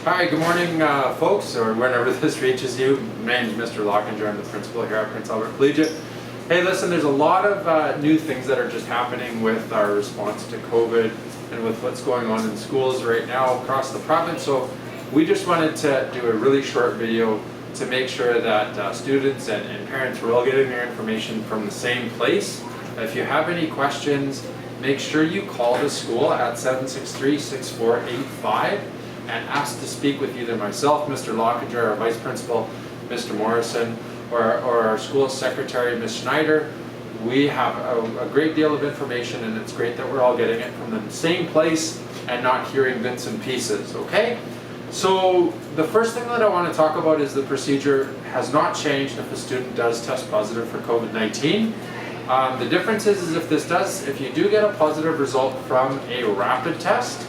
Hi, good morning folks, or whenever this reaches you. My name is Mr. Lockinger. I'm the principal here at Prince Albert Collegiate. Hey, listen, there's a lot of new things that are just happening with our response to COVID and with what's going on in schools right now across the province. So we just wanted to do a really short video to make sure that students and parents were all getting their information from the same place. If you have any questions, make sure you call the school at 763-6485 and ask to speak with either myself, Mr. Lockinger, our Vice Principal, Mr. Morrison, or our school secretary, Ms. Schneider. We have a great deal of information, and it's great that we're all getting it from the same place and not hearing bits and pieces, okay? So the first thing that I want to talk about is the procedure has not changed if a student does test positive for COVID-19. The difference is if you do get a positive result from a rapid test,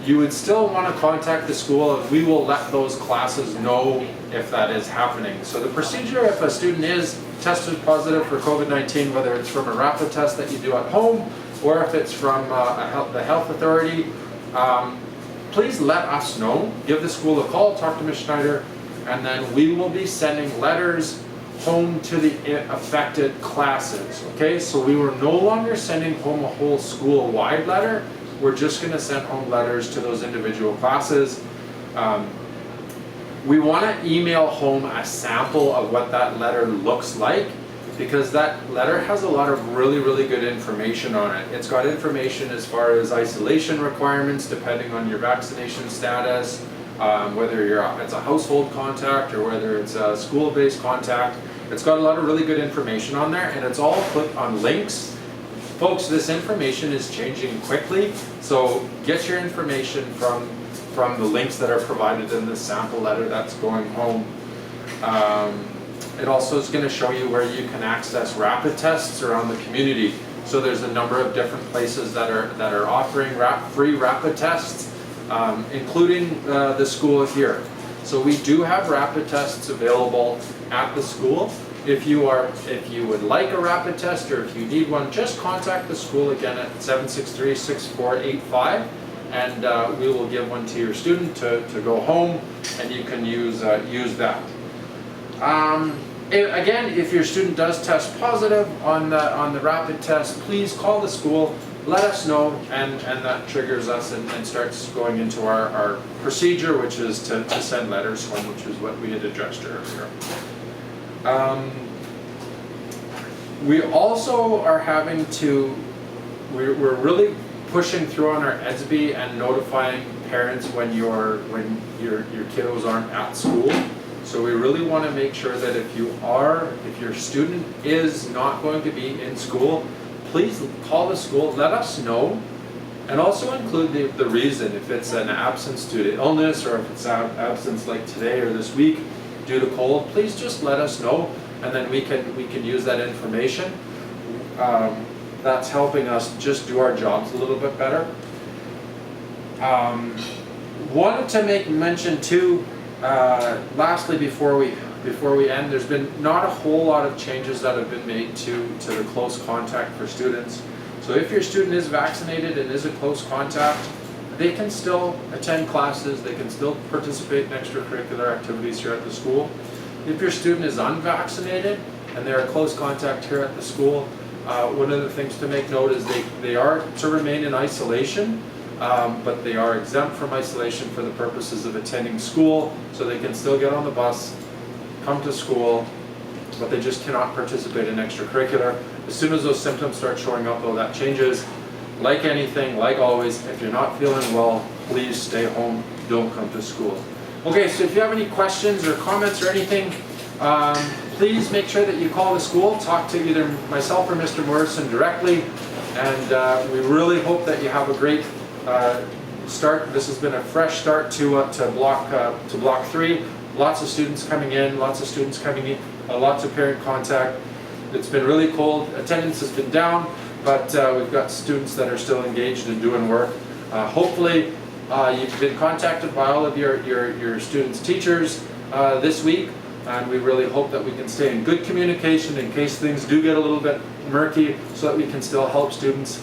you would still want to contact the school, and we will let those classes know if that is happening. So the procedure, if a student is tested positive for COVID-19, whether it's from a rapid test that you do at home or if it's from the health authority, please let us know. Give the school a call, talk to Ms. Schneider, and then we will be sending letters home to the affected classes. Okay, so we were no longer sending home a whole school-wide letter. We're just going to send home letters to those individual classes. We want to email home a sample of what that letter looks like, because that letter has a lot of really good information on it. It's got information as far as isolation requirements depending on your vaccination status, whether it's a household contact or whether it's a school-based contact. It's got a lot of really good information on there, and it's all put on links. Folks, this information is changing quickly, so get your information from the links that are provided in the sample letter that's going home. It also is going to show you where you can access rapid tests around the community. So there's a number of different places that are offering free rapid tests, including the school here. So we do have rapid tests available at the school. If you would like a rapid test, or if you need one, just contact the school again at 763-6485, and we will give one to your student to go home, and you can use that. Again, if your student does test positive on the rapid test, please call the school, let us know, and that triggers us and starts going into our procedure, which is to send letters home, which is what we had addressed earlier. We also are we're really pushing through on our edsby and notifying parents when your kiddos aren't at school. So we really want to make sure that if your student is not going to be in school, please call the school, let us know, and also include the reason. If it's an absence due to illness, or if it's absence like today or this week due to cold, please just let us know, and then we can use that information. That's helping us just do our jobs a little bit better. Wanted to make mention too, lastly before we end, there's been not a whole lot of changes that have been made to the close contact for students. So if your student is vaccinated and is a close contact, they can still attend classes, they can still participate in extracurricular activities here at the school. If your student is unvaccinated and they're a close contact here at the school, one of the things to make note is they are to remain in isolation, but they are exempt from isolation for the purposes of attending school, so they can still get on the bus, come to school, but they just cannot participate in extracurricular. As soon as those symptoms start showing up, though, that changes. Like anything, like always, if you're not feeling well, please stay home, don't come to school. Okay, so if you have any questions or comments or anything, please make sure that you call the school, talk to either myself or Mr. Morrison directly, and we really hope that you have a great start. This has been a fresh start to block 3. Lots of students coming in, lots of parent contact. It's been really cold. Attendance has been down, but we've got students that are still engaged and doing work. Hopefully, you've been contacted by all of your students' teachers this week, and we really hope that we can stay in good communication in case things do get a little bit murky, so that we can still help students.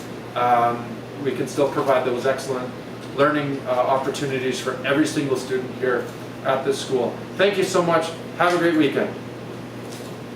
We can still provide those excellent learning opportunities for every single student here at this school. Thank you so much. Have a great weekend.